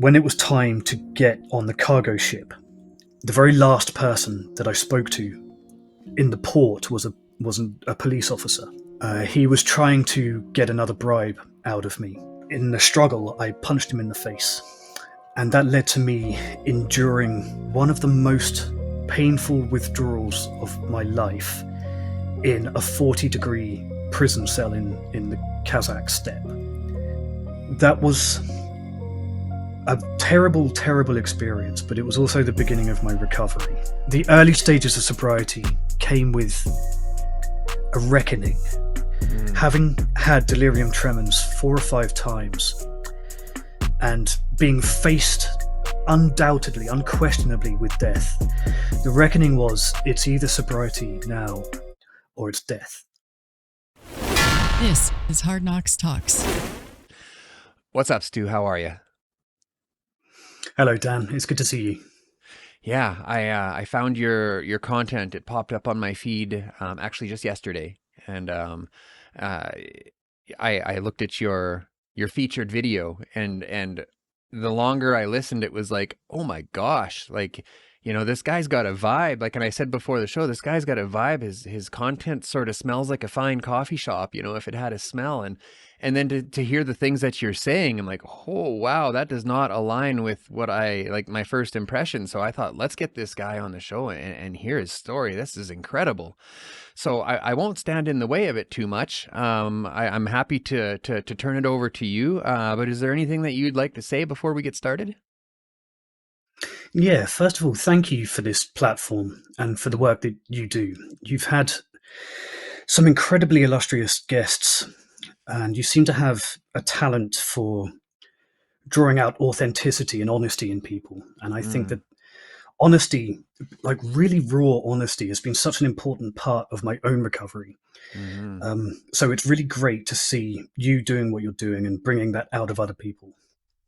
when it was time to get on the cargo ship, the very last person that I spoke to in the port wasn't a police officer. He was trying to get another bribe out of me. In the struggle, I punched him in the face, and that led to me enduring one of the most painful withdrawals of my life in a 40-degree prison cell in the Kazakh steppe. That was a terrible, terrible experience, but it was also the beginning of my recovery. The early stages of sobriety came with a reckoning. Having had delirium tremens 4 or 5 times and being faced undoubtedly, unquestionably with death, the reckoning was it's either sobriety now or it's death. This is Hard Knocks Talks. What's up, Stu? How are you? Hello, Dan. It's good to see you. Yeah, I found your content. It popped up on my feed actually just yesterday, and I looked at your featured video, and the longer I listened, it was like, oh my gosh, like, you know, this guy's got a vibe. Like, and I said before the show, this guy's got a vibe. His content sort of smells like a fine coffee shop, you know, if it had a smell. And then to hear the things that you're saying, I'm like, oh, wow, that does not align with what I, like, my first impression. So I thought, let's get this guy on the show and hear his story. This is incredible. So I won't stand in the way of it too much. I'm happy to turn it over to you. But is there anything that you'd like to say before we get started? Yeah, first of all, thank you for this platform and for the work that you do. You've had some incredibly illustrious guests, and you seem to have a talent for drawing out authenticity and honesty in people. And I think that honesty, like really raw honesty, has been such an important part of my own recovery. So it's really great to see you doing what you're doing and bringing that out of other people.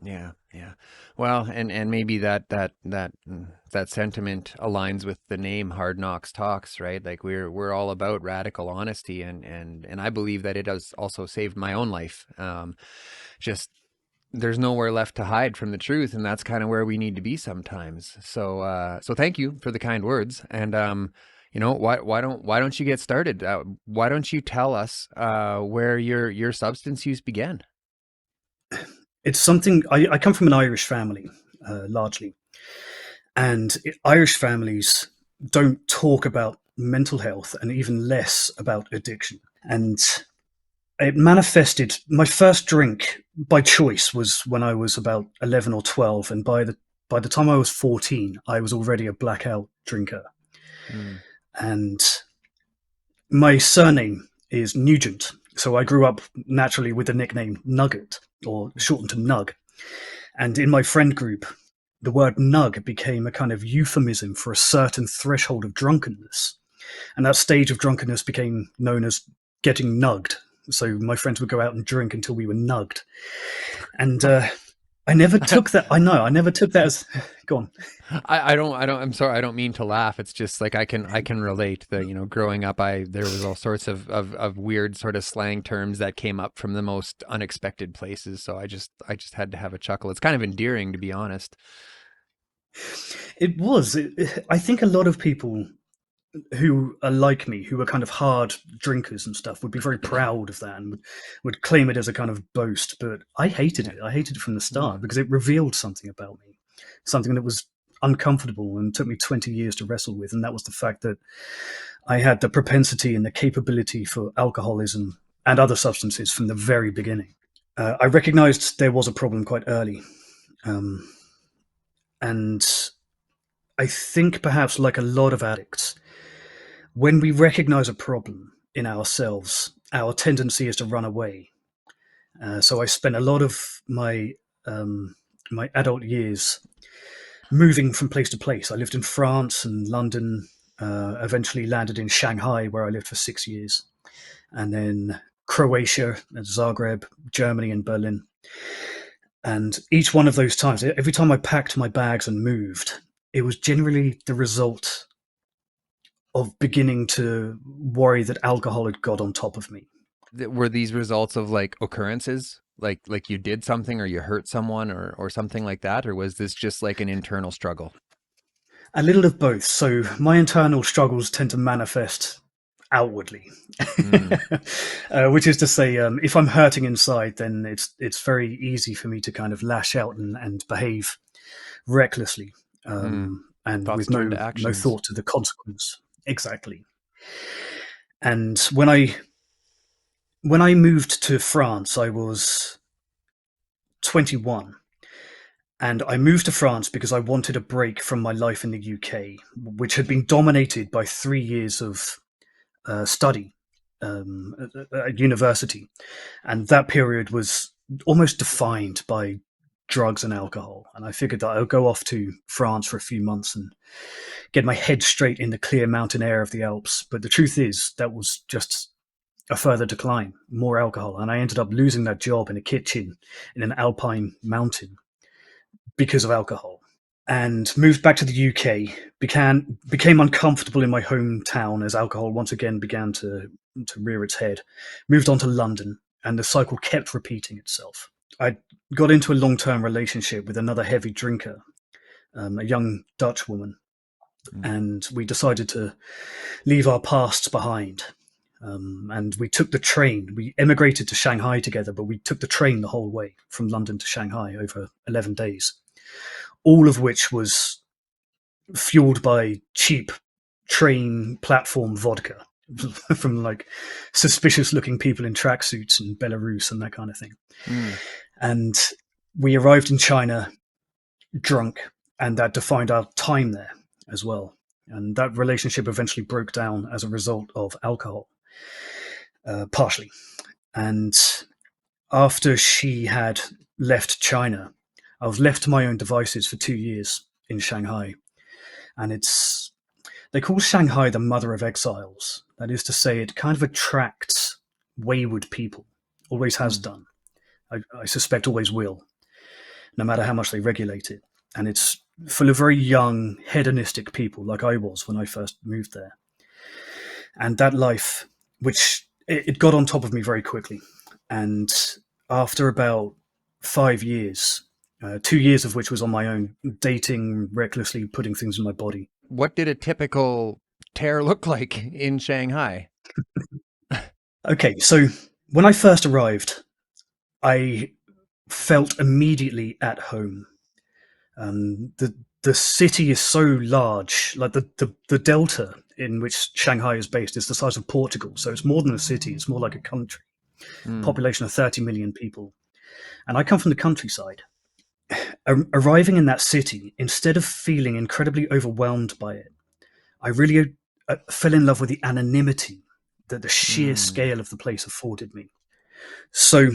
Yeah. Well, and maybe that sentiment aligns with the name Hard Knocks Talks, right? Like we're all about radical honesty, and I believe that it has also saved my own life. Just there's nowhere left to hide from the truth, and that's kind of where we need to be sometimes. So thank you for the kind words, and you know, why don't you get started? Why don't you tell us where your substance use began? It's something, I come from an Irish family, largely, and Irish families don't talk about mental health and even less about addiction. And it manifested, my first drink by choice was when I was about 11 or 12, and by the time I was 14, I was already a blackout drinker. And my surname is Nugent, so I grew up naturally with the nickname Nugget, or shortened to Nug. And in my friend group, the word Nug became a kind of euphemism for a certain threshold of drunkenness. And that stage of drunkenness became known as getting nugged. So my friends would go out and drink until we were nugged. And I never took that. I never took that as, go on. I'm sorry. I don't mean to laugh. It's just like, I can relate that, you know, growing up, there was all sorts of weird sort of slang terms that came up from the most unexpected places. So I just had to have a chuckle. It's kind of endearing, to be honest. It was. I think a lot of people who are like me, who are kind of hard drinkers and stuff, would be very proud of that and would claim it as a kind of boast. But I hated it. I hated it from the start because it revealed something about me, something that was uncomfortable and took me 20 years to wrestle with. And that was the fact that I had the propensity and the capability for alcoholism and other substances from the very beginning. I recognized there was a problem quite early. And I think perhaps like a lot of addicts, when we recognize a problem in ourselves, our tendency is to run away. So I spent a lot of my adult years moving from place to place. I lived in France and London, eventually landed in Shanghai, where I lived for 6 years, and then Croatia and Zagreb, Germany and Berlin. And each one of those times, every time I packed my bags and moved, it was generally the result of beginning to worry that alcohol had got on top of me. Were these results of like occurrences? Like you did something or you hurt someone or something like that? Or was this just like an internal struggle? A little of both. So my internal struggles tend to manifest outwardly, Mm, which is to say, if I'm hurting inside, then it's very easy for me to kind of lash out and behave recklessly, mm. and Thoughts with turn to no actions. thought to the consequence. Exactly. And when I moved to France, I was 21. And I moved to France because I wanted a break from my life in the UK, which had been dominated by 3 years of study at university. And that period was almost defined by drugs and alcohol. And I figured that I would go off to France for a few months and get my head straight in the clear mountain air of the Alps. But the truth is, that was just a further decline, more alcohol. And I ended up losing that job in a kitchen in an alpine mountain because of alcohol, and moved back to the UK. Became uncomfortable in my hometown as alcohol once again began to rear its head. Moved on to London, and the cycle kept repeating itself. I got into a long-term relationship with another heavy drinker, a young Dutch woman, Mm. and we decided to leave our pasts behind. And we took the train. We emigrated to Shanghai together, but we took the train the whole way from London to Shanghai over 11 days, all of which was fueled by cheap train platform vodka from like suspicious looking people in tracksuits and Belarus and that kind of thing. Mm. And we arrived in China drunk, and that defined our time there as well. And that relationship eventually broke down as a result of alcohol, partially. And after she had left China, I was left to my own devices for 2 years in Shanghai. And they call Shanghai the mother of exiles. That is to say, it kind of attracts wayward people, always has Mm. done. I suspect always will, no matter how much they regulate it. And it's full of very young, hedonistic people like I was when I first moved there. And that life, which it got on top of me very quickly. And after about 5 years, 2 years of which was on my own, dating, recklessly putting things in my body. What did a typical tear look like in Shanghai? Okay, so when I first arrived, I felt immediately at home. The city is so large, like the delta in which Shanghai is based is the size of Portugal. So it's more than a city, it's more like a country. Mm. Population of 30 million people. And I come from the countryside. Arriving in that city, instead of feeling incredibly overwhelmed by it, I really fell in love with the anonymity that the sheer Mm. scale of the place afforded me. So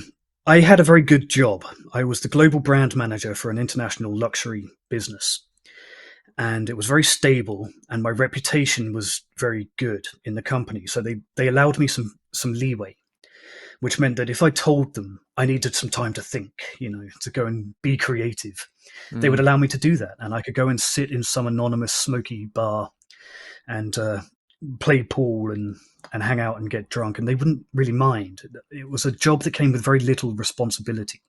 I had a very good job. I was the global brand manager for an international luxury business. And it was very stable, and my reputation was very good in the company. So they allowed me some leeway, which meant that if I told them I needed some time to think, to go and be creative, they would Mm. allow me to do that. And I could go and sit in some anonymous smoky bar and play pool and hang out and get drunk. And they wouldn't really mind. It was a job that came with very little responsibility.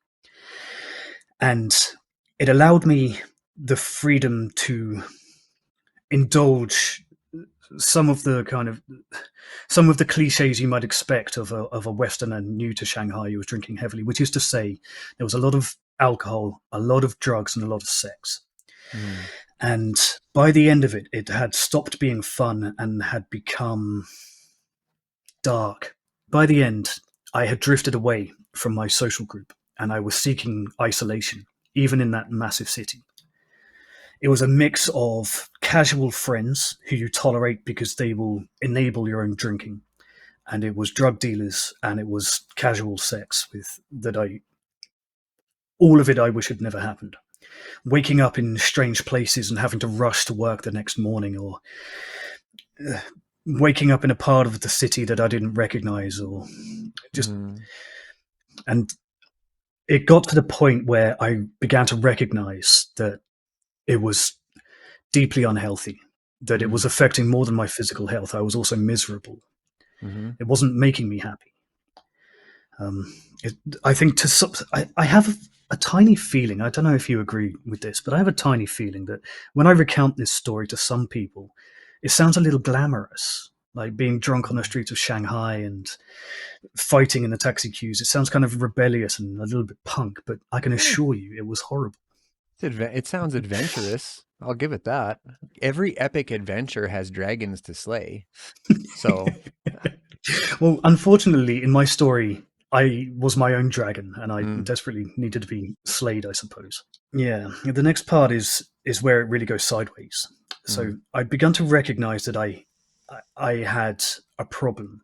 And it allowed me the freedom to indulge some of the cliches you might expect of a Westerner new to Shanghai who was drinking heavily, which is to say there was a lot of alcohol, a lot of drugs, and a lot of sex. Mm. And by the end of it, it had stopped being fun and had become dark. By the end, I had drifted away from my social group and I was seeking isolation, even in that massive city. It was a mix of casual friends who you tolerate because they will enable your own drinking, and it was drug dealers, and it was casual sex all of it I wish had never happened. Waking up in strange places and having to rush to work the next morning, or waking up in a part of the city that I didn't recognize, or just, Mm. and it got to the point where I began to recognize that it was deeply unhealthy, that it was affecting more than my physical health. I was also miserable. Mm-hmm. It wasn't making me happy. It, I think I have a tiny feeling. I don't know if you agree with this, but I have a tiny feeling that when I recount this story to some people, it sounds a little glamorous, like being drunk on the streets of Shanghai and fighting in the taxi queues. It sounds kind of rebellious and a little bit punk, but I can assure you it was horrible. It sounds adventurous. I'll give it that. Every epic adventure has dragons to slay. So, Well, unfortunately, in my story, I was my own dragon, and I desperately needed to be slayed, I suppose. Yeah, the next part is where it really goes sideways. So I'd begun to recognize that I had a problem.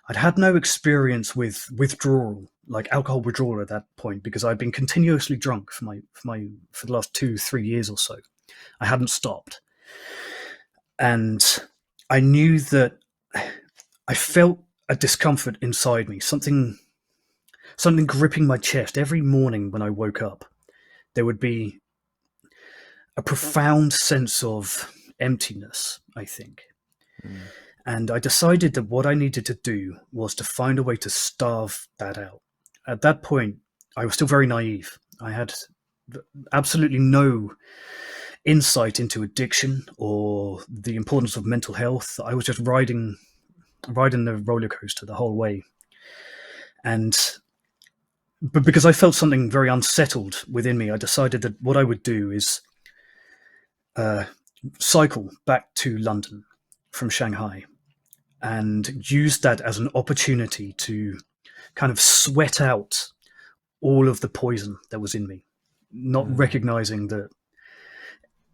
I'd had no experience with withdrawal, like alcohol withdrawal at that point, because I'd been continuously drunk for the last 2-3 years or so. I hadn't stopped, and I knew that I felt a discomfort inside me, something gripping my chest. Every morning when I woke up, there would be a profound sense of emptiness, I think. And I decided that what I needed to do was to find a way to starve that out. At that point, I was still very naive. I had absolutely no insight into addiction or the importance of mental health. I was just riding the roller coaster the whole way. But because I felt something very unsettled within me, I decided that what I would do is cycle back to London from Shanghai and use that as an opportunity to kind of sweat out all of the poison that was in me, not recognizing that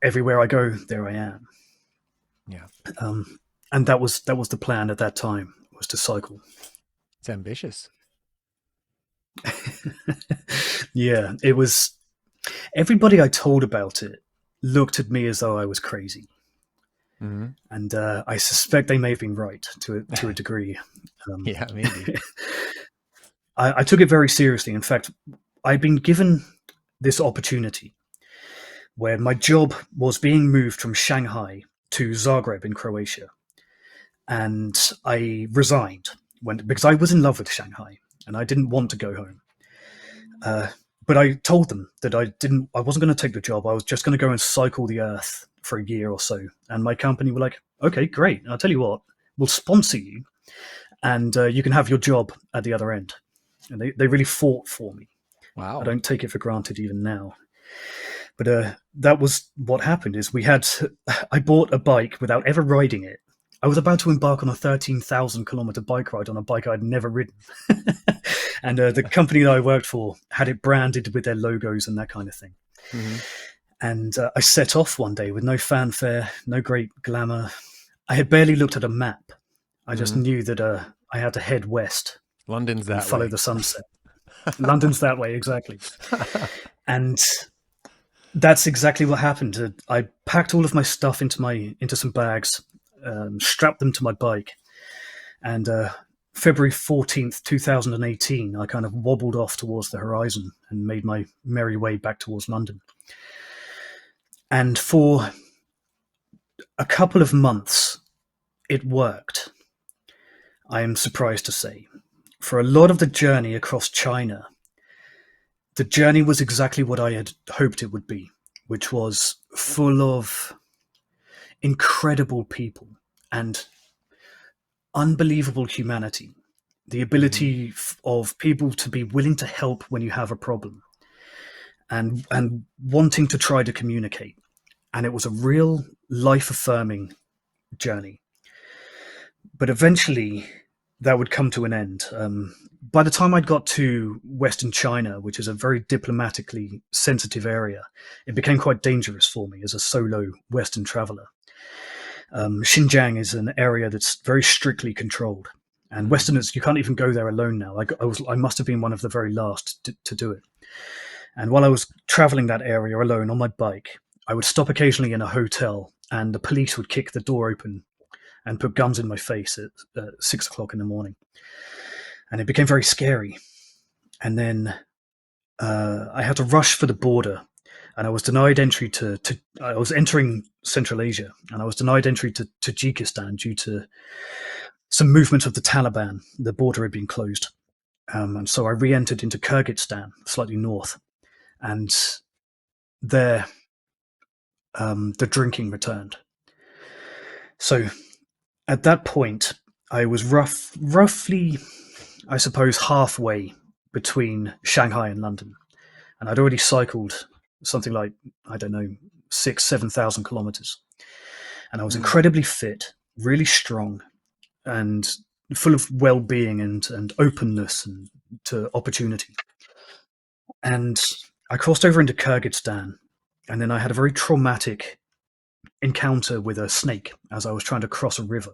everywhere I go, there I am. yeah, And that was the plan at that time, was to cycle. it's ambitious. Yeah, it was. Everybody I told about it looked at me as though I was crazy. And I suspect they may have been right to a degree. Yeah, maybe. I took it very seriously. In fact, I'd been given this opportunity where my job was being moved from Shanghai to Zagreb in Croatia. And I resigned because I was in love with Shanghai and I didn't want to go home. But I told them that I wasn't going to take the job. I was just going to go and cycle the earth for a year or so. And my company were like, okay, great. I'll tell you what, we'll sponsor you and you can have your job at the other end. And they really fought for me. Wow. I don't take it for granted even now. But that was what happened is I bought a bike without ever riding it. I was about to embark on a 13,000 kilometer bike ride on a bike I'd never ridden. And the company that I worked for had it branded with their logos and that kind of thing. And I set off one day with no fanfare, no great glamour. I had barely looked at a map. I just knew that I had to head west. London's that way. Follow the sunset. London's that way, exactly. And that's exactly what happened. I packed all of my stuff into some bags, strapped them to my bike, and February 14th, 2018, I kind of wobbled off towards the horizon and made my merry way back towards London. And for a couple of months, it worked. I am surprised to say. For a lot of the journey across China, the journey was exactly what I had hoped it would be, which was full of incredible people and unbelievable humanity, the ability of people to be willing to help when you have a problem and wanting to try to communicate. And it was a real life-affirming journey. But eventually that would come to an end. By the time I'd got to Western China, which is a very diplomatically sensitive area, it became quite dangerous for me as a solo Western traveler. Xinjiang is an area that's very strictly controlled, and Westerners, you can't even go there alone now. I must have been one of the very last to do it. And while I was traveling that area alone on my bike, I would stop occasionally in a hotel, and the police would kick the door open and put guns in my face at 6 o'clock in the morning. And it became very scary. And then I had to rush for the border, and I was denied entry I was entering Central Asia, and I was denied entry to Tajikistan due to some movement of the Taliban. The border had been closed. And so I re-entered into Kyrgyzstan, slightly north, and there the drinking returned. So at that point, I was roughly, I suppose, halfway between Shanghai and London, and I'd already cycled something like, I don't know, 7,000 kilometers, and I was incredibly fit, really strong, and full of well-being and openness and to opportunity. And I crossed over into Kyrgyzstan, and then I had a very traumatic encounter with a snake as I was trying to cross a river.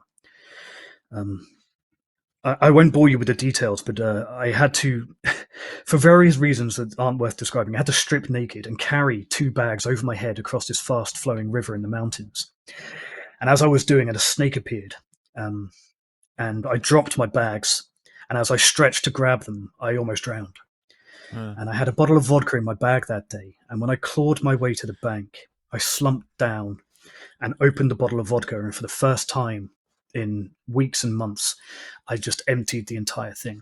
I won't bore you with the details, but I had to, for various reasons that aren't worth describing, I had to strip naked and carry 2 bags over my head across this fast-flowing river in the mountains. And as I was doing it, a snake appeared, and I dropped my bags, and as I stretched to grab them, I almost drowned. And I had a bottle of vodka in my bag that day, and when I clawed my way to the bank, I slumped down and opened the bottle of vodka, and for the first time in weeks and months, I just emptied the entire thing.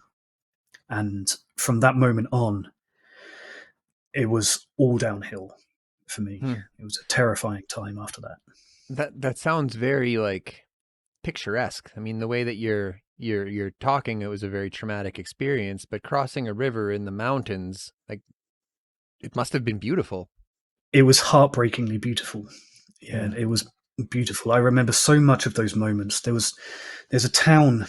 And from that moment on, it was all downhill for me. It was a terrifying time after that. That sounds very like picturesque. I mean, the way that you're talking, it was a very traumatic experience, but crossing a river in the mountains, like, it must have been beautiful. It was heartbreakingly beautiful. Yeah, it was beautiful. I remember so much of those moments. There's a town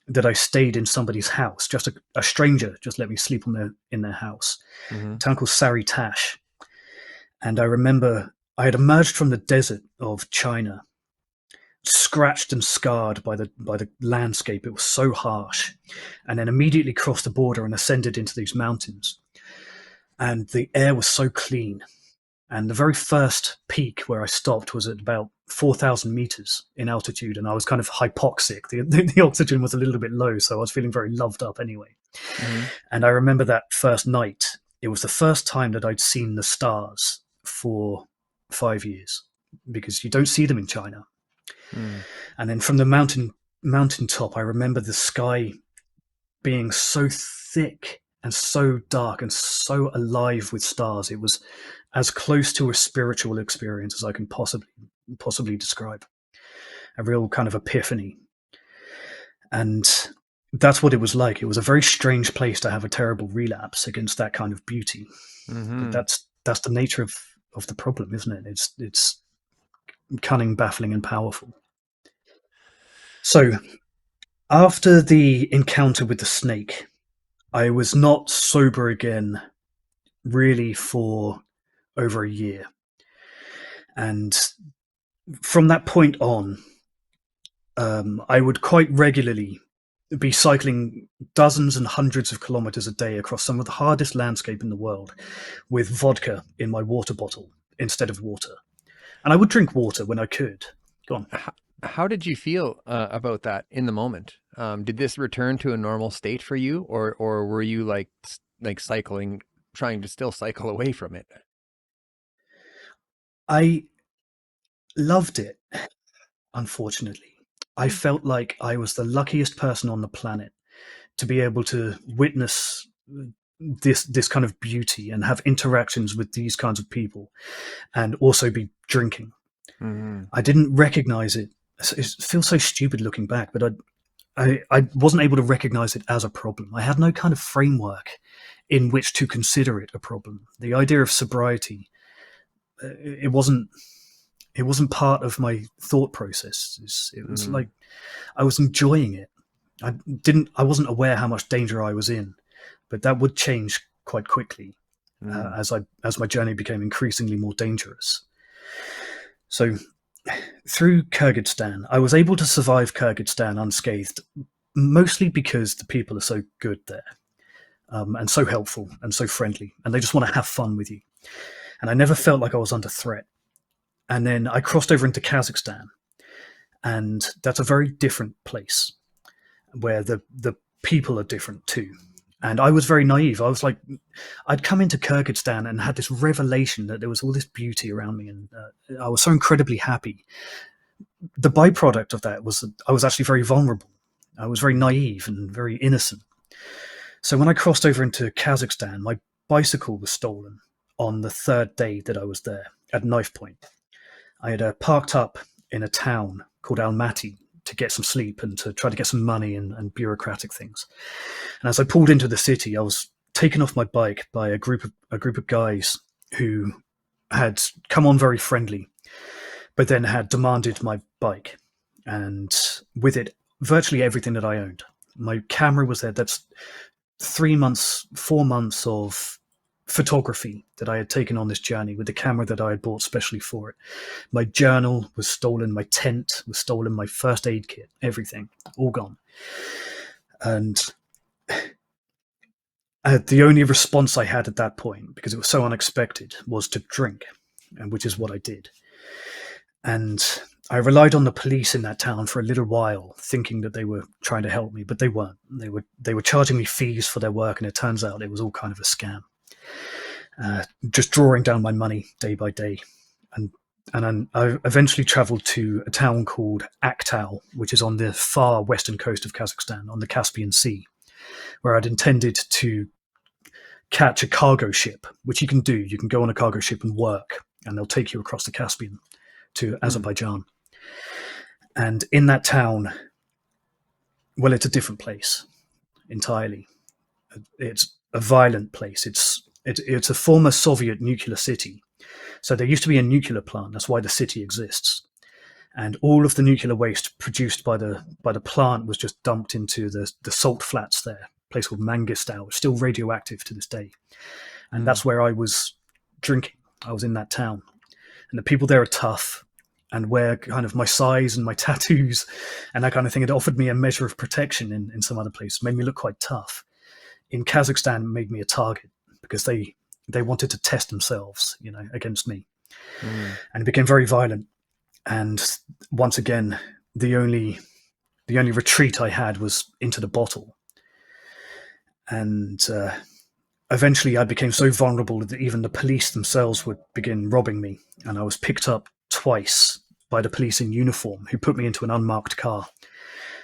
that I stayed in somebody's house. Just a stranger just let me sleep in their house. A town called Saritash. And I remember I had emerged from the desert of China, scratched and scarred by the landscape. It was so harsh, and then immediately crossed the border and ascended into these mountains. And the air was so clean. And the very first peak where I stopped was at about 4,000 meters in altitude, and I was kind of hypoxic. The oxygen was a little bit low, so I was feeling very loved up anyway. And I remember that first night, it was the first time that I'd seen the stars for 5 years, because you don't see them in China. And then from the mountaintop, I remember the sky being so thick and so dark and so alive with stars. It was as close to a spiritual experience as I can possibly describe. A real kind of epiphany. And that's what it was like. It was a very strange place to have a terrible relapse against that kind of beauty. But that's the nature of the problem, isn't it? It's cunning, baffling, and powerful. So after the encounter with the snake, I was not sober again really for over a year. And from that point on, I would quite regularly be cycling dozens and hundreds of kilometers a day across some of the hardest landscape in the world with vodka in my water bottle instead of water. And I would drink water when I could. Go on. How did you feel about that in the moment? Did this return to a normal state for you, or were you like cycling, trying to still cycle away from it? I loved it, unfortunately. I felt like I was the luckiest person on the planet to be able to witness this kind of beauty and have interactions with these kinds of people, and also be drinking. I didn't recognize it. It feels so stupid looking back, but I wasn't able to recognize it as a problem. I had no kind of framework in which to consider it a problem. The idea of sobriety, it wasn't part of my thought process. It was like I was enjoying it. I wasn't aware how much danger I was in, but that would change quite quickly as my journey became increasingly more dangerous. So through Kyrgyzstan, I was able to survive Kyrgyzstan unscathed, mostly because the people are so good there, and so helpful and so friendly, and they just want to have fun with you. And I never felt like I was under threat. And then I crossed over into Kazakhstan, and that's a very different place where the people are different too. And I was very naive. I was like, I'd come into Kyrgyzstan and had this revelation that there was all this beauty around me, and I was so incredibly happy. The byproduct of that was that I was actually very vulnerable. I was very naive and very innocent. So when I crossed over into Kazakhstan, my bicycle was stolen on the third day that I was there at knife point. I had parked up in a town called Almaty to get some sleep and to try to get some money and bureaucratic things. And as I pulled into the city, I was taken off my bike by a group of guys who had come on very friendly, but then had demanded my bike, and with it, virtually everything that I owned. My camera was there. That's 4 months of photography that I had taken on this journey with the camera that I had bought specially for it. My journal was stolen, my tent was stolen, my first aid kit, everything, all gone. And the only response I had at that point, because it was so unexpected, was to drink, and which is what I did. And I relied on the police in that town for a little while, thinking that they were trying to help me, but they weren't. They were charging me fees for their work, and it turns out it was all kind of a scam. Just drawing down my money day by day. And then I eventually traveled to a town called Aktau, which is on the far western coast of Kazakhstan, on the Caspian Sea, where I'd intended to catch a cargo ship, which you can do. You can go on a cargo ship and work, and they'll take you across the Caspian to Azerbaijan. And in that town, well, it's a different place entirely. It's a violent place. It's a former Soviet nuclear city. So there used to be a nuclear plant. That's why the city exists. And all of the nuclear waste produced by the plant was just dumped into the salt flats there, a place called Mangistau. It's still radioactive to this day. And that's where I was drinking. I was in that town. And the people there are tough, and where kind of my size and my tattoos and that kind of thing had offered me a measure of protection in some other place, made me look quite tough. In Kazakhstan, it made me a target because they wanted to test themselves, against me. And it became very violent. And once again, the only retreat I had was into the bottle. And eventually I became so vulnerable that even the police themselves would begin robbing me. And I was picked up twice by the police in uniform, who put me into an unmarked car.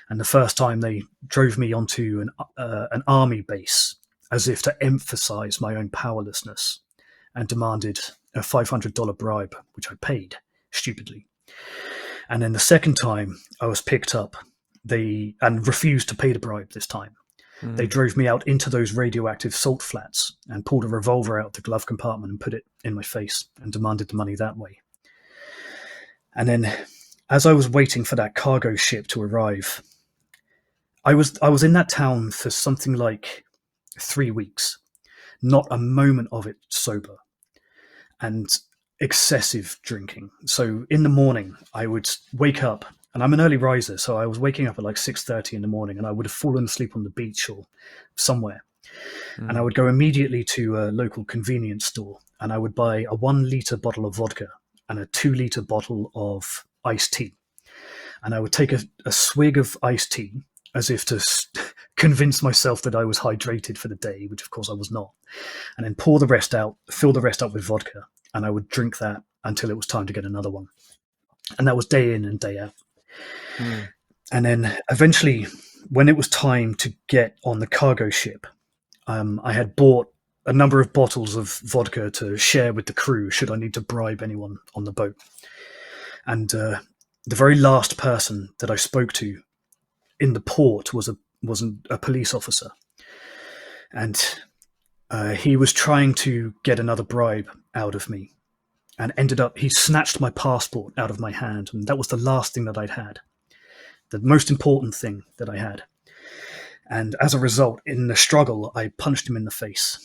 And the first time they drove me onto an army base, as if to emphasize my own powerlessness, and demanded a $500 bribe, which I paid stupidly. And then the second time I was picked up, and refused to pay the bribe this time. They drove me out into those radioactive salt flats and pulled a revolver out of the glove compartment and put it in my face and demanded the money that way. And then as I was waiting for that cargo ship to arrive, I was in that town for something like 3 weeks, not a moment of it sober, and excessive drinking. So in the morning, I would wake up, and I'm an early riser, so I was waking up at like 6:30 in the morning, and I would have fallen asleep on the beach or somewhere. And I would go immediately to a local convenience store, and I would buy a 1 liter bottle of vodka and a 2 liter bottle of iced tea. And I would take a swig of iced tea as if to convince myself that I was hydrated for the day, which of course I was not. And then pour the rest out, fill the rest up with vodka, and I would drink that until it was time to get another one. And that was day in and day out. And then eventually, when it was time to get on the cargo ship, I had bought a number of bottles of vodka to share with the crew should I need to bribe anyone on the boat. And the very last person that I spoke to in the port was a police officer. And he was trying to get another bribe out of me, and he snatched my passport out of my hand. And that was the last thing that I'd had, the most important thing that I had. And as a result, in the struggle, I punched him in the face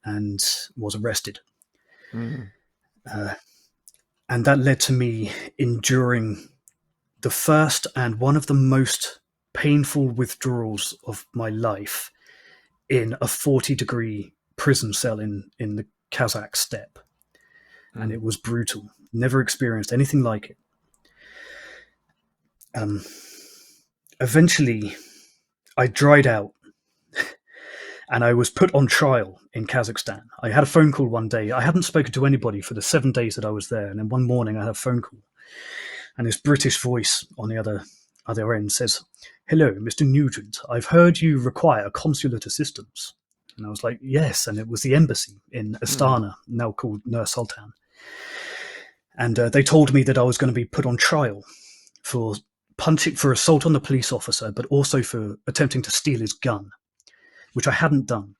and was arrested. And that led to me enduring the first and one of the most painful withdrawals of my life in a 40-degree prison cell in the Kazakh steppe. And it was brutal. Never experienced anything like it. Eventually, I dried out and I was put on trial in Kazakhstan. I had a phone call one day. I hadn't spoken to anybody for the 7 days that I was there. And then one morning I had a phone call, and this British voice on the other end says, "Hello, Mr. Nugent. I've heard you require consulate assistance." And I was like, "Yes," and it was the embassy in Astana, now called Nur Sultan. And they told me that I was going to be put on trial for assault on the police officer, but also for attempting to steal his gun, which I hadn't done.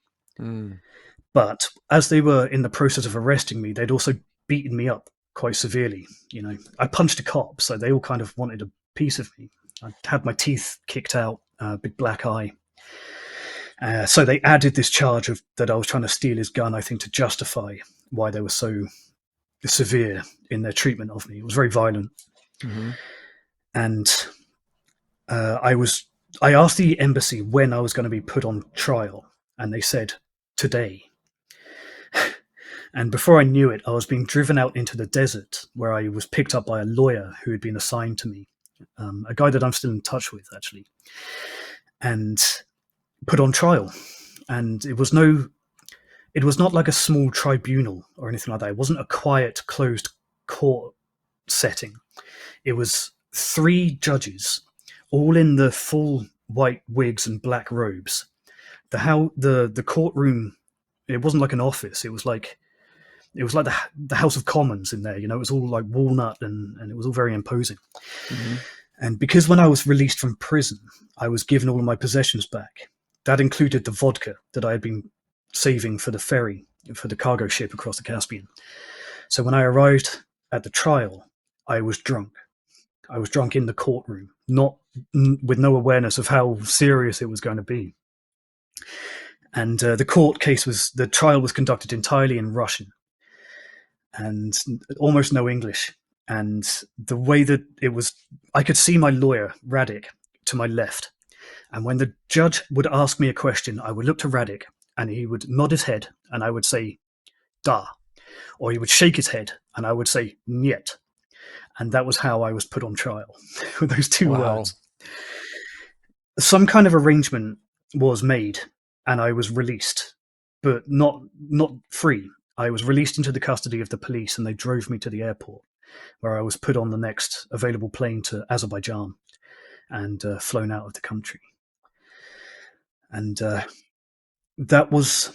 But as they were in the process of arresting me, they'd also beaten me up quite severely. I punched a cop, so they all kind of wanted a piece of me. I had my teeth kicked out, big black eye. So they added this charge of that I was trying to steal his gun, I think, to justify why they were so severe in their treatment of me. It was very violent. And I asked the embassy when I was going to be put on trial, and they said today. And before I knew it, I was being driven out into the desert, where I was picked up by a lawyer who had been assigned to me, a guy that I'm still in touch with, actually, and put on trial. And it was not like a small tribunal or anything like that. It wasn't a quiet, closed court setting. It was 3 judges, all in the full white wigs and black robes. The courtroom, it wasn't like an office. It was like the House of Commons in there. It was all like walnut, and it was all very imposing. And because when I was released from prison, I was given all of my possessions back. That included the vodka that I had been saving for the ferry, for the cargo ship across the Caspian. So when I arrived at the trial, I was drunk. I was drunk in the courtroom, with no awareness of how serious it was going to be. And the trial was conducted entirely in Russian, and almost no English. And the way that it was, I could see my lawyer, Radik, to my left. And when the judge would ask me a question, I would look to Radik, and he would nod his head, and I would say, "Da." Or he would shake his head, and I would say, "Niet." And that was how I was put on trial, with those 2 words. Some kind of arrangement was made, and I was released, but not free. I was released into the custody of the police, and they drove me to the airport, where I was put on the next available plane to Azerbaijan and flown out of the country. And that was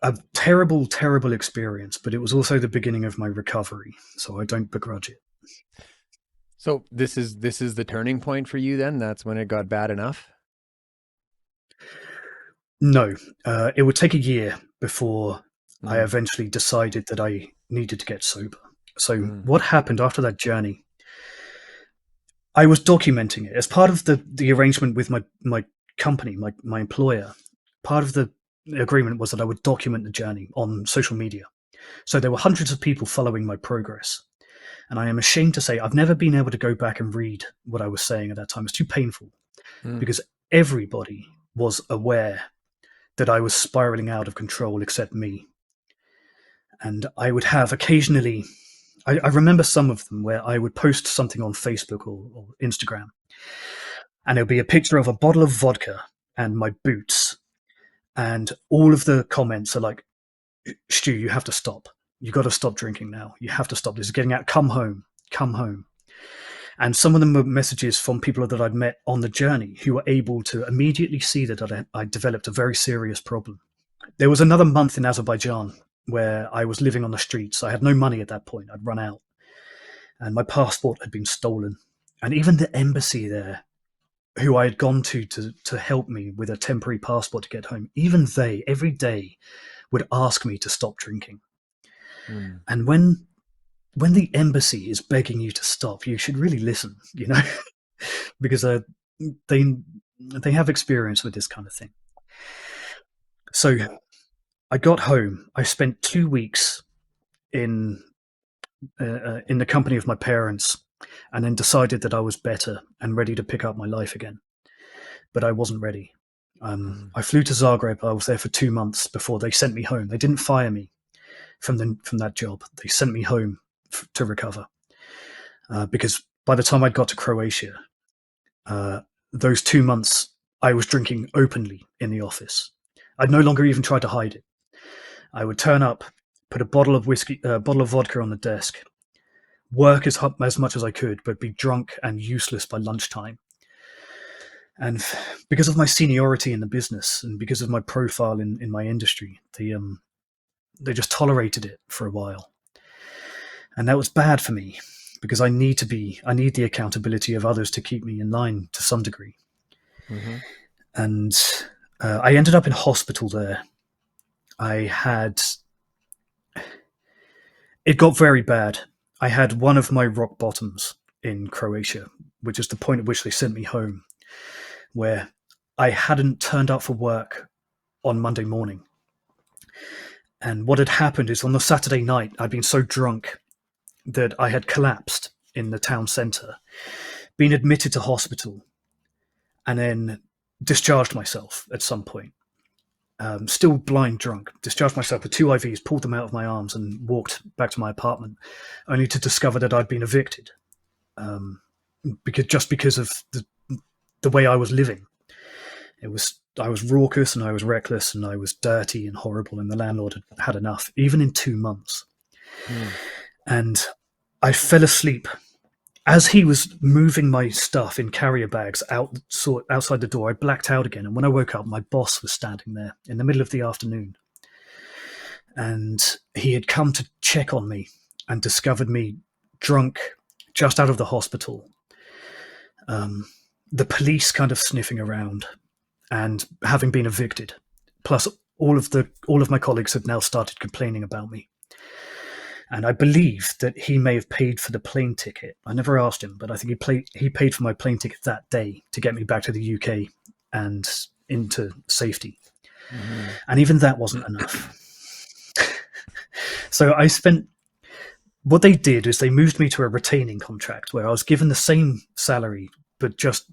a terrible, terrible experience, but it was also the beginning of my recovery, so I don't begrudge it. So this is the turning point for you then? That's when it got bad enough? No, it would take a year before I eventually decided that I needed to get sober. So what happened after that journey? I was documenting it as part of the arrangement with my company, my employer. Part of the agreement was that I would document the journey on social media. So there were hundreds of people following my progress. And I am ashamed to say I've never been able to go back and read what I was saying at that time. It's too painful because everybody was aware that I was spiraling out of control except me. And I would have occasionally, I remember some of them where I would post something on Facebook or Instagram, and it would be a picture of a bottle of vodka and my boots. And all of the comments are like, "Stu, you have to stop. You got to stop drinking now. You have to stop. This is getting out. Come home. Come home." And some of them were messages from people that I'd met on the journey who were able to immediately see that I developed a very serious problem. There was another month in Azerbaijan where I was living on the streets. I had no money at that point. I'd run out. And my passport had been stolen. And even the embassy there, who I had gone to help me with a temporary passport to get home, even they, every day, would ask me to stop drinking. And when the embassy is begging you to stop, you should really listen, because they have experience with this kind of thing. So I got home. I spent 2 weeks in the company of my parents, and then decided that I was better and ready to pick up my life again. But I wasn't ready. I flew to Zagreb. I was there for 2 months before they sent me home. They didn't fire me from that job. They sent me home to recover, because by the time I'd got to Croatia, those 2 months I was drinking openly in the office. I'd no longer even try to hide it. I would turn up, put a bottle of vodka on the desk, work as much as I could, but be drunk and useless by lunchtime. And because of my seniority in the business and because of my profile in my industry, they just tolerated it for a while. And that was bad for me because I need the accountability of others to keep me in line to some degree. Mm-hmm. And I ended up in hospital there. It got very bad. I had one of my rock bottoms in Croatia, which is the point at which they sent me home, where I hadn't turned up for work on Monday morning. And what had happened is on the Saturday night, I'd been so drunk that I had collapsed in the town centre, been admitted to hospital, and then discharged myself at some point. Still blind drunk, discharged myself with 2 IVs, pulled them out of my arms and walked back to my apartment, only to discover that I'd been evicted because of the way I was living. I was raucous and I was reckless and I was dirty and horrible, and the landlord had enough, even in 2 months. And I fell asleep as he was moving my stuff in carrier bags outside the door. I blacked out again, and when I woke up, my boss was standing there in the middle of the afternoon, and he had come to check on me and discovered me drunk just out of the hospital. The police kind of sniffing around and having been evicted, plus all of my colleagues had now started complaining about me. And I believe that he may have paid for the plane ticket. I never asked him, but I think he paid for my plane ticket that day to get me back to the UK and into safety. Mm-hmm. And even that wasn't enough. So what they did is they moved me to a retaining contract where I was given the same salary, but just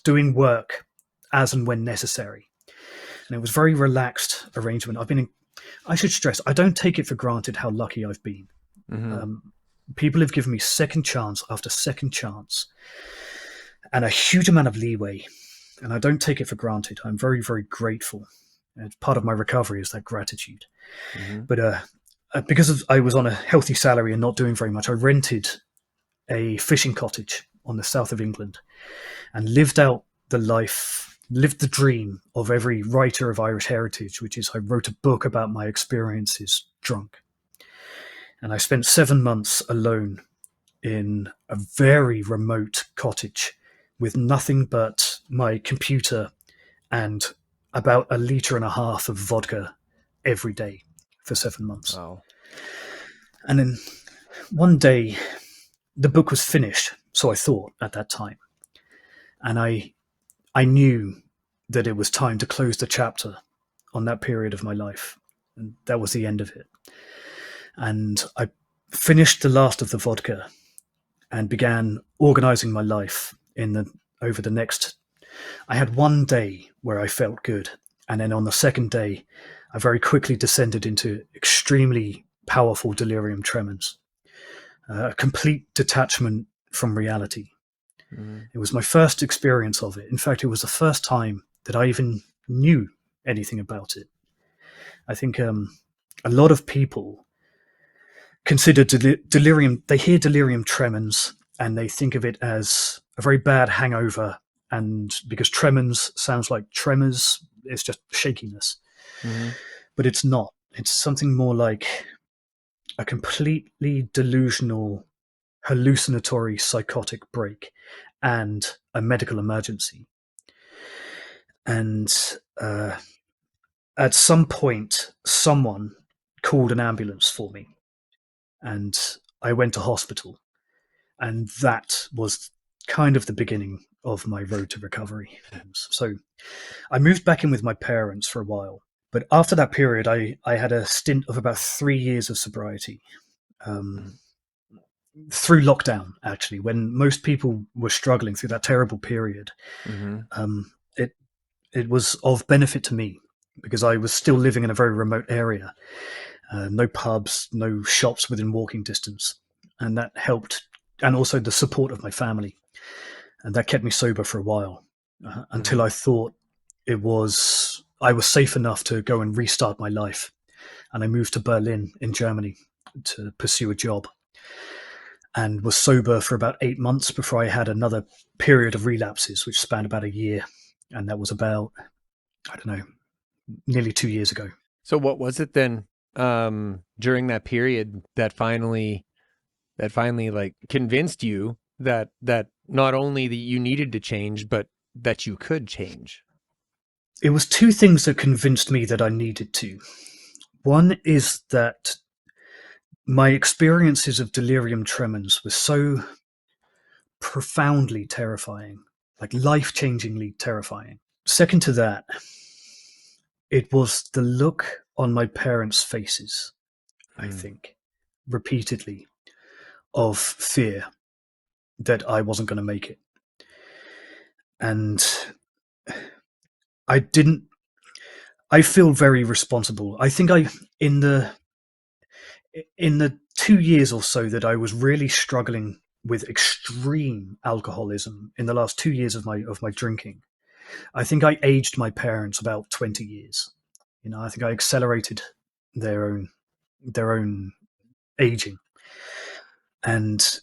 doing work as and when necessary. And it was a very relaxed arrangement. I should stress, I don't take it for granted how lucky I've been. Mm-hmm. People have given me second chance after second chance and a huge amount of leeway, and I don't take it for granted. I'm very, very grateful. And part of my recovery is that gratitude. Mm-hmm. But because I was on a healthy salary and not doing very much, I rented a fishing cottage on the south of England and lived the dream of every writer of Irish heritage, which is I wrote a book about my experiences drunk. And I spent 7 months alone in a very remote cottage with nothing but my computer and about 1.5 liters of vodka every day for 7 months. Wow. And then one day the book was finished, so I thought at that time. And I knew that it was time to close the chapter on that period of my life. And that was the end of it. And I finished the last of the vodka and began organizing my life over the next. I had one day where I felt good. And then on the second day, I very quickly descended into extremely powerful delirium tremens, a complete detachment from reality. Mm-hmm. It was my first experience of it. In fact, it was the first time that I even knew anything about it. I think a lot of people consider delirium, they hear delirium tremens and they think of it as a very bad hangover. And because tremens sounds like tremors, it's just shakiness. Mm-hmm. But it's not. It's something more like a completely delusional, hallucinatory, psychotic break and a medical emergency. And at some point, someone called an ambulance for me. And I went to hospital. And that was kind of the beginning of my road to recovery. So I moved back in with my parents for a while. But after that period, I had a stint of about 3 years of sobriety. Through lockdown, actually, when most people were struggling through that terrible period. Mm-hmm. It was of benefit to me because I was still living in a very remote area. No pubs, no shops within walking distance. And that helped. And also the support of my family. And that kept me sober for a while until I thought I was safe enough to go and restart my life. And I moved to Berlin in Germany to pursue a job. and was sober for about 8 months before I had another period of relapses, which spanned about a year. And that was about, I don't know, nearly 2 years ago. So what was it then during that period that finally like convinced you that not only that you needed to change, but that you could change? It was two things that convinced me that I needed to. One is that my experiences of delirium tremens were so profoundly terrifying, like life-changingly terrifying. Second to that, it was the look on my parents' faces, I think, repeatedly, of fear that I wasn't going to make it. And I feel very responsible. I think in the 2 years or so that I was really struggling with extreme alcoholism in the last 2 years of my drinking, I think I aged my parents about 20 years. I think I accelerated their own aging. And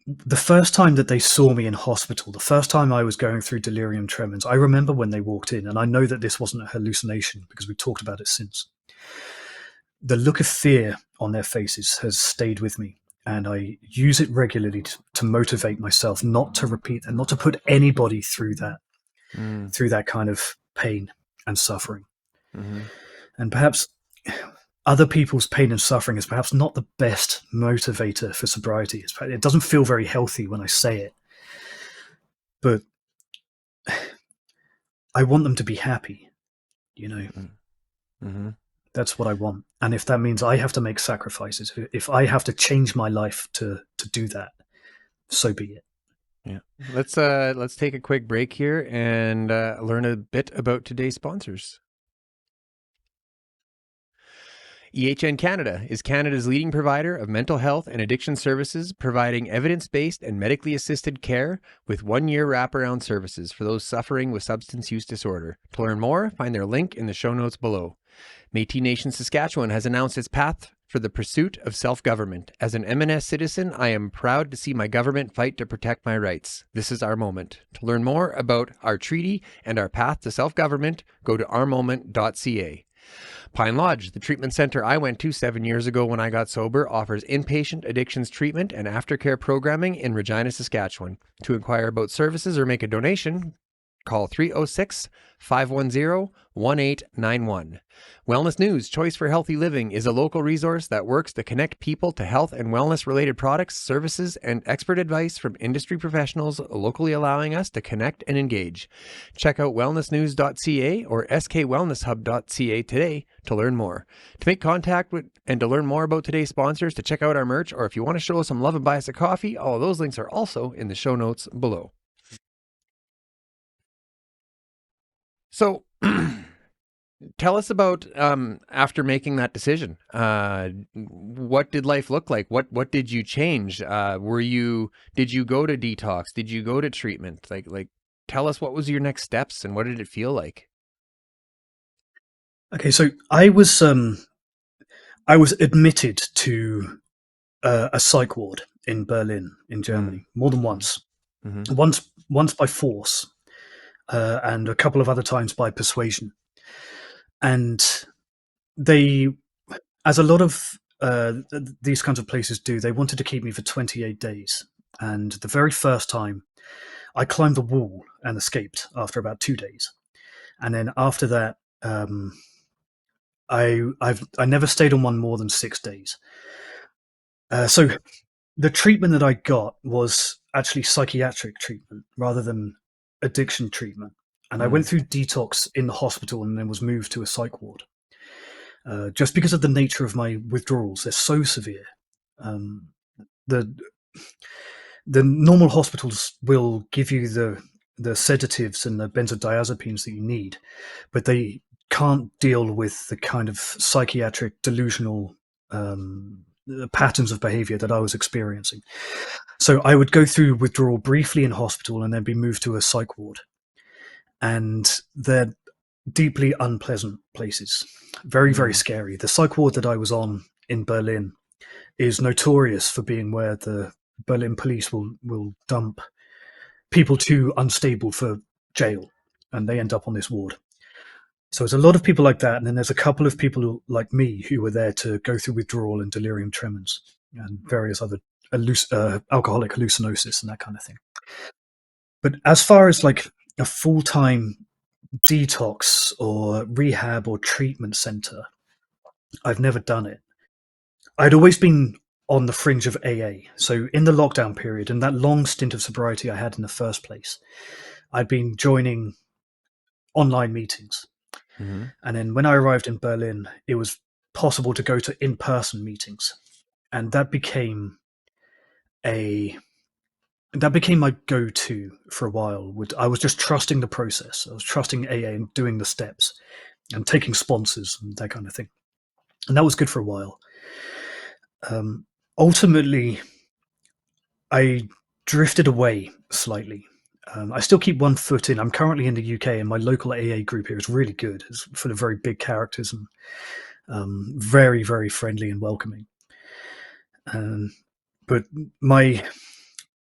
the first time that they saw me in hospital, the first time I was going through delirium tremens, I remember when they walked in, and I know that this wasn't a hallucination because we've talked about it since. The look of fear on their faces has stayed with me, and I use it regularly to motivate myself not to repeat and not to put anybody through that kind of pain and suffering. Mm-hmm. And perhaps other people's pain and suffering is perhaps not the best motivator for sobriety. It doesn't feel very healthy when I say it, but I want them to be happy, Mm-hmm. That's what I want. And if that means I have to make sacrifices, if I have to change my life to do that, so be it. Yeah. Let's take a quick break here and learn a bit about today's sponsors. EHN Canada is Canada's leading provider of mental health and addiction services, providing evidence-based and medically assisted care with 1-year wraparound services for those suffering with substance use disorder. To learn more, find their link in the show notes below. Métis Nation Saskatchewan has announced its path for the pursuit of self-government. As an MNS citizen, I am proud to see my government fight to protect my rights. This is our moment. To learn more about our treaty and our path to self-government, go to ourmoment.ca. Pine Lodge, the treatment center I went to 7 years ago when I got sober, offers inpatient addictions treatment and aftercare programming in Regina, Saskatchewan. To inquire about services or make a donation, call 306-510-1891. Wellness News, Choice for Healthy Living, is a local resource that works to connect people to health and wellness-related products, services, and expert advice from industry professionals, locally allowing us to connect and engage. Check out wellnessnews.ca or skwellnesshub.ca today to learn more. To make contact with and to learn more about today's sponsors, to check out our merch, or if you want to show us some love and buy us a coffee, all of those links are also in the show notes below. So tell us about after making that decision. What did life look like? What did you change? Did you go to detox? Did you go to treatment? Like tell us, what was your next steps and what did it feel like? Okay, so I was admitted to a psych ward in Berlin, in Germany, more than once. Mm-hmm. Once by force. And a couple of other times by persuasion. And they, as a lot of these kinds of places do, they wanted to keep me for 28 days. And the very first time, I climbed the wall and escaped after about 2 days. And then after that, I never stayed on one more than 6 days. So the treatment that I got was actually psychiatric treatment rather than addiction treatment. And I went through detox in the hospital and then was moved to a psych ward. Just because of the nature of my withdrawals, they're so severe. The normal hospitals will give you the sedatives and the benzodiazepines that you need, but they can't deal with the kind of psychiatric delusional patterns of behavior that I was experiencing. So I would go through withdrawal briefly in hospital and then be moved to a psych ward. And they're deeply unpleasant places. Very, very scary. The psych ward that I was on in Berlin is notorious for being where the Berlin police will dump people too unstable for jail, and they end up on this ward. So there's a lot of people like that, and then there's a couple of people like me who were there to go through withdrawal and delirium tremens and various other alcoholic hallucinosis and that kind of thing. But as far as like a full-time detox or rehab or treatment center, I've never done it. I'd always been on the fringe of AA. So in the lockdown period, and that long stint of sobriety I had in the first place, I'd been joining online meetings. Mm-hmm. And then when I arrived in Berlin, it was possible to go to in-person meetings. And that became my go-to for a while. I was just trusting the process. I was trusting AA and doing the steps and taking sponsors and that kind of thing. And that was good for a while. Ultimately, I drifted away slightly. I still keep one foot in. I'm currently in the UK, and my local AA group here is really good. It's full of very big characters and very, very friendly and welcoming. But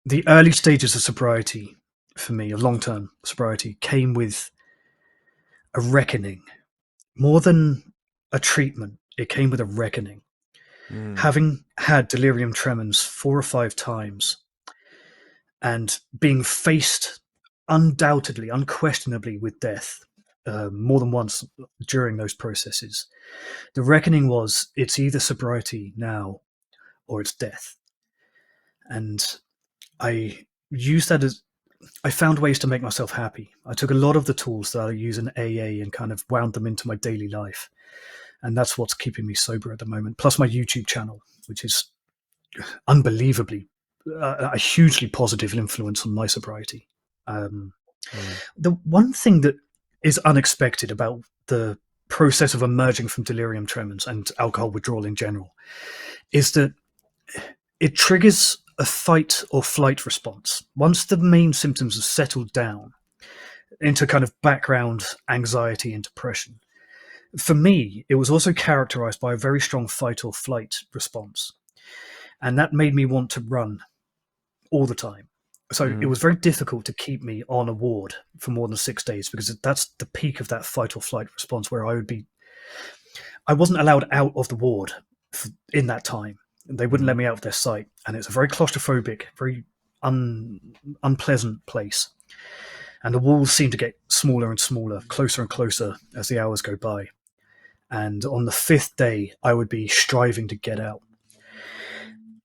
the early stages of sobriety for me, of long-term sobriety, came with a reckoning. More than a treatment, it came with a reckoning. Having had delirium tremens 4 or 5 times and being faced undoubtedly, unquestionably with death more than once during those processes, the reckoning was it's either sobriety now or it's death. And I used that as I found ways to make myself happy. I took a lot of the tools that I use in AA and kind of wound them into my daily life. And that's what's keeping me sober at the moment. Plus my YouTube channel, which is unbelievably a hugely positive influence on my sobriety. The one thing that is unexpected about the process of emerging from delirium tremens and alcohol withdrawal in general is that it triggers a fight or flight response. Once the main symptoms have settled down into kind of background anxiety and depression, for me, it was also characterized by a very strong fight or flight response. And that made me want to run all the time. So it was very difficult to keep me on a ward for more than 6 days, because that's the peak of that fight or flight response, where I wasn't allowed out of the ward in that time. They wouldn't let me out of their sight. And it's a very claustrophobic, very unpleasant place. And the walls seem to get smaller and smaller, closer and closer as the hours go by. And on the 5th day, I would be striving to get out.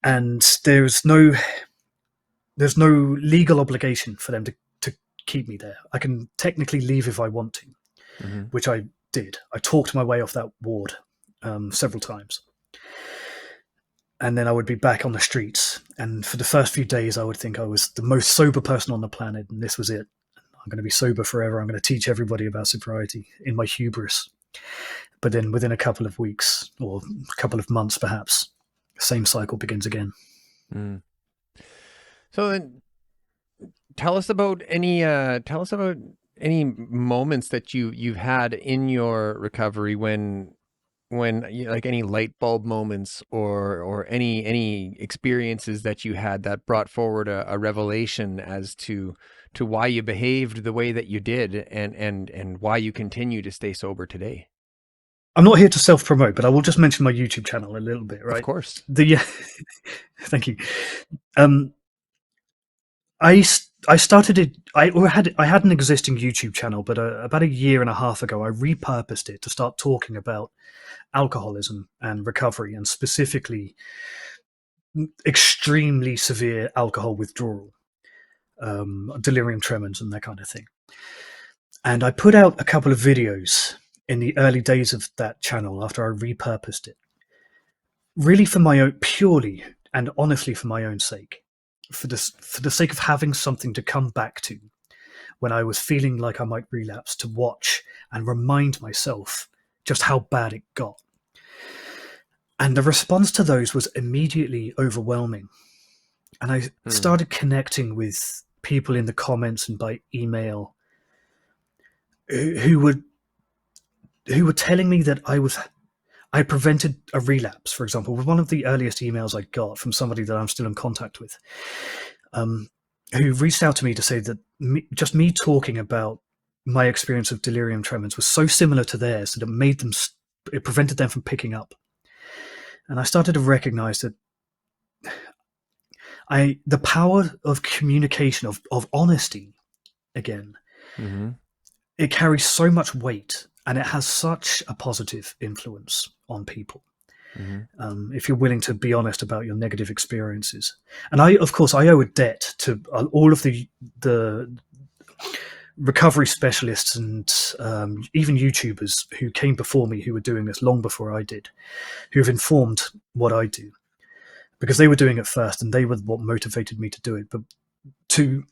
And there's no legal obligation for them to keep me there. I can technically leave if I want to, which I did. I talked my way off that ward several times. And then I would be back on the streets. And for the first few days, I would think I was the most sober person on the planet, and this was it. I'm going to be sober forever. I'm going to teach everybody about sobriety in my hubris. But then within a couple of weeks or a couple of months, perhaps, the same cycle begins again. So then tell us about any moments that you've had in your recovery when like any light bulb moments or any experiences that you had that brought forward a revelation as to why you behaved the way that you did and why you continue to stay sober today. I'm not here to self-promote, but I will just mention my YouTube channel a little bit, right? Of course. Thank you. I started it. I had an existing YouTube channel, but about a year and a half ago, I repurposed it to start talking about alcoholism and recovery, and specifically extremely severe alcohol withdrawal, delirium tremens, and that kind of thing. And I put out a couple of videos in the early days of that channel after I repurposed it, really for my own, purely and honestly for my own sake. For the sake of having something to come back to when I was feeling like I might relapse, to watch and remind myself just how bad it got. And the response to those was immediately overwhelming. And I started connecting with people in the comments and by email who were telling me that I I prevented a relapse, for example, with one of the earliest emails I got from somebody that I'm still in contact with, who reached out to me to say that just me talking about my experience of delirium tremens was so similar to theirs that it prevented them from picking up. And I started to recognize that the power of communication, of honesty, again, Mm-hmm. it carries so much weight, and it has such a positive influence on people. Mm-hmm. If you're willing to be honest about your negative experiences. And of course, I owe a debt to all of the recovery specialists and even YouTubers who came before me, who were doing this long before I did, who have informed what I do, because they were doing it first and they were what motivated me to do it. But to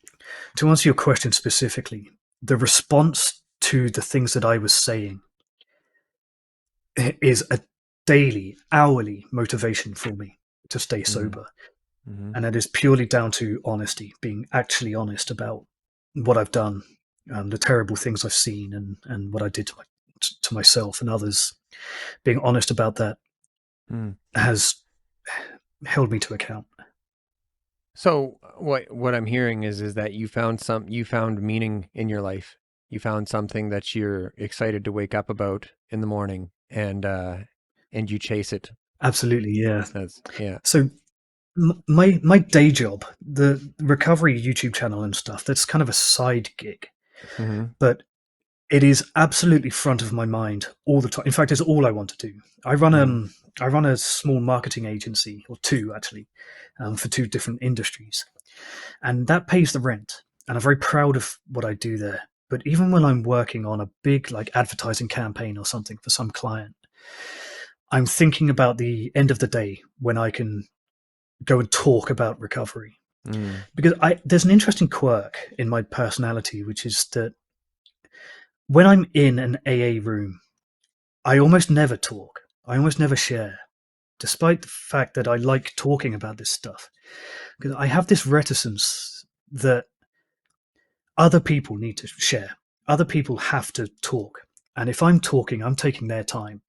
answer your question specifically, the response to the things that I was saying is a daily, hourly motivation for me to stay sober. Mm-hmm. And it is purely down to honesty, being actually honest about what I've done, the terrible things I've seen, and what I did to myself and others. Being honest about that has held me to account. So what I'm hearing is that you found meaning in your life. You found something that you're excited to wake up about in the morning, and you chase it. Absolutely, yeah. Yeah. So my day job, the recovery YouTube channel and stuff, that's kind of a side gig, but it is absolutely front of my mind all the time. In fact, it's all I want to do. I run a small marketing agency, or two actually, for two different industries, and that pays the rent. And I'm very proud of what I do there. But even when I'm working on a big like advertising campaign or something for some client, I'm thinking about the end of the day when I can go and talk about recovery. Because there's an interesting quirk in my personality, which is that when I'm in an AA room, I almost never talk. I almost never share, despite the fact that I like talking about this stuff. Because I have this reticence that other people need to share. Other people have to talk. And if I'm talking, I'm taking their time.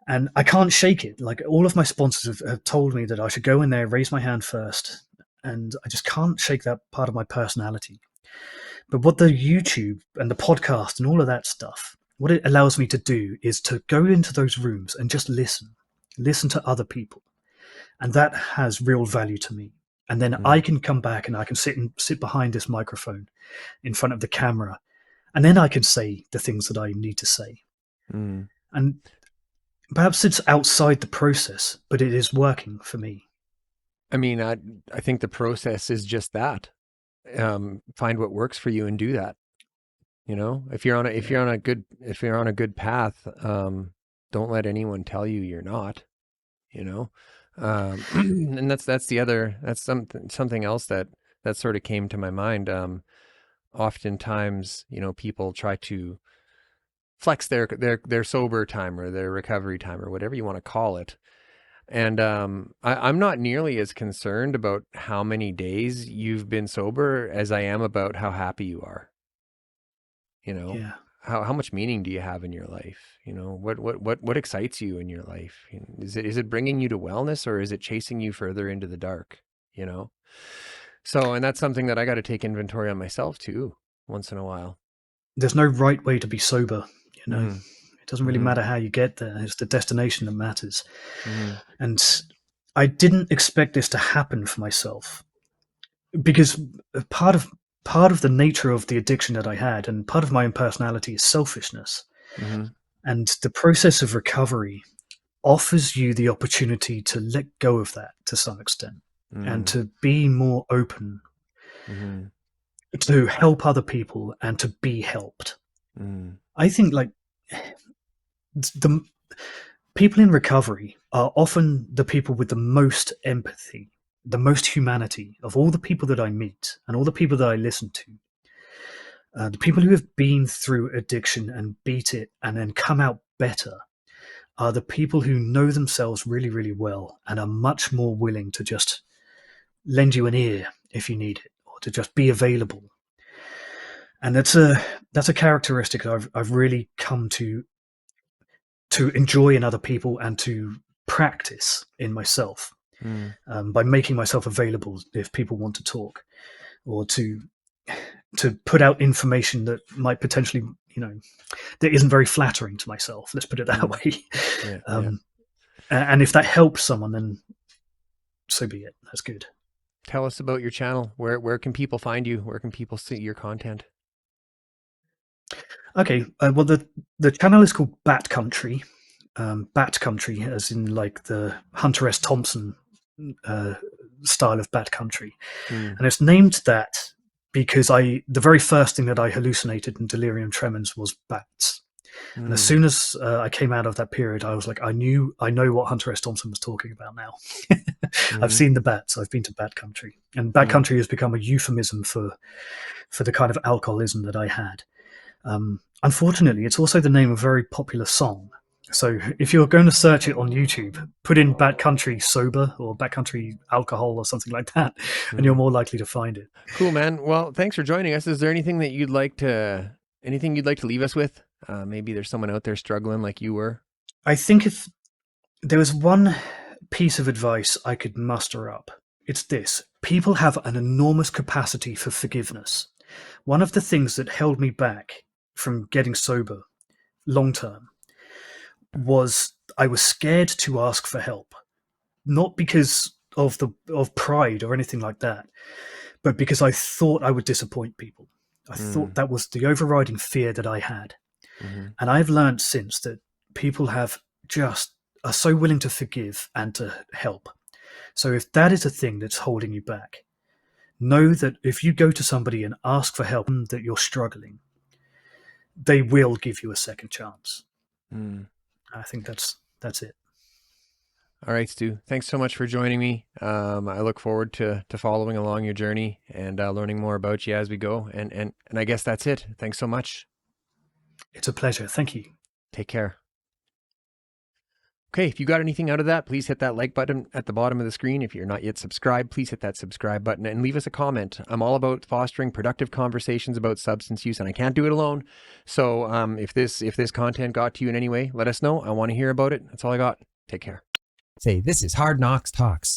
And I can't shake it. Like, all of my sponsors have told me that I should go in there, raise my hand first. And I just can't shake that part of my personality. But what the YouTube and the podcast and all of that stuff, what it allows me to do is to go into those rooms and just listen to other people. And that has real value to me. And then I can come back and I can sit behind this microphone in front of the camera. And then I can say the things that I need to say. And perhaps it's outside the process, but it is working for me. I mean, I think the process is just that. Find what works for you and do that. You know, if you're on a good path, don't let anyone tell you you're not. You know, and that's something else that sort of came to my mind. Oftentimes, you know, people try to flex their sober time or their recovery time or whatever you want to call it. And I'm not nearly as concerned about how many days you've been sober as I am about how happy you are. You know, Yeah. How much meaning do you have in your life? You know, what excites you in your life? Is it bringing you to wellness, or is it chasing you further into the dark? You know, so, and that's something that I got to take inventory on myself too, once in a while. There's no right way to be sober. You know, it doesn't really matter how you get there. It's the destination that matters. And I didn't expect this to happen for myself, because part of the nature of the addiction that I had, and part of my own personality, is selfishness. And the process of recovery offers you the opportunity to let go of that to some extent, and to be more open, to help other people and to be helped. I think, like, the people in recovery are often the people with the most empathy, the most humanity of all the people that I meet and all the people that I listen to. The people who have been through addiction and beat it and then come out better are the people who know themselves really, really well and are much more willing to just lend you an ear if you need it, or to just be available. And that's a characteristic I've really come to to enjoy in other people and to practice in myself, by making myself available if people want to talk, or to put out information that might potentially, that isn't very flattering to myself. Let's put it that way. And if that helps someone, then so be it. That's good. Tell us about your channel. Where can people find you? Where can people see your content? Okay. Well, the channel is called Bat Country. Bat Country, as in like the Hunter S. Thompson style of Bat Country, and it's named that because the very first thing that I hallucinated in delirium tremens was bats. And as soon as I came out of that period, I was like, I know what Hunter S. Thompson was talking about now. I've seen the bats. I've been to Bat Country, and Bat Country has become a euphemism for the kind of alcoholism that I had. Unfortunately, it's also the name of a very popular song. So if you're going to search it on YouTube, put in Bat Country Sober or Bat Country Alcohol or something like that, and you're more likely to find it. Cool, man. Well, thanks for joining us. Is there anything you'd like to leave us with? Maybe there's someone out there struggling like you were. I think if there was one piece of advice I could muster up, it's this. People have an enormous capacity for forgiveness. One of the things that held me back from getting sober long term was I was scared to ask for help, not because of pride or anything like that, but because I thought I would disappoint people. I thought that was the overriding fear that I had. And I've learned since that people are so willing to forgive and to help. So if that is a thing that's holding you back, know that if you go to somebody and ask for help, that you're struggling, they will give you a second chance. I think that's it. All right, Stu. Thanks so much for joining me. I look forward to following along your journey and learning more about you as we go. And I guess that's it. Thanks so much. It's a pleasure. Thank you. Take care. Okay, if you got anything out of that, please hit that like button at the bottom of the screen. If you're not yet subscribed, please hit that subscribe button and leave us a comment. I'm all about fostering productive conversations about substance use, and I can't do it alone. So if this content got to you in any way, let us know. I want to hear about it. That's all I got. Take care. Say, this is Hard Knocks Talks.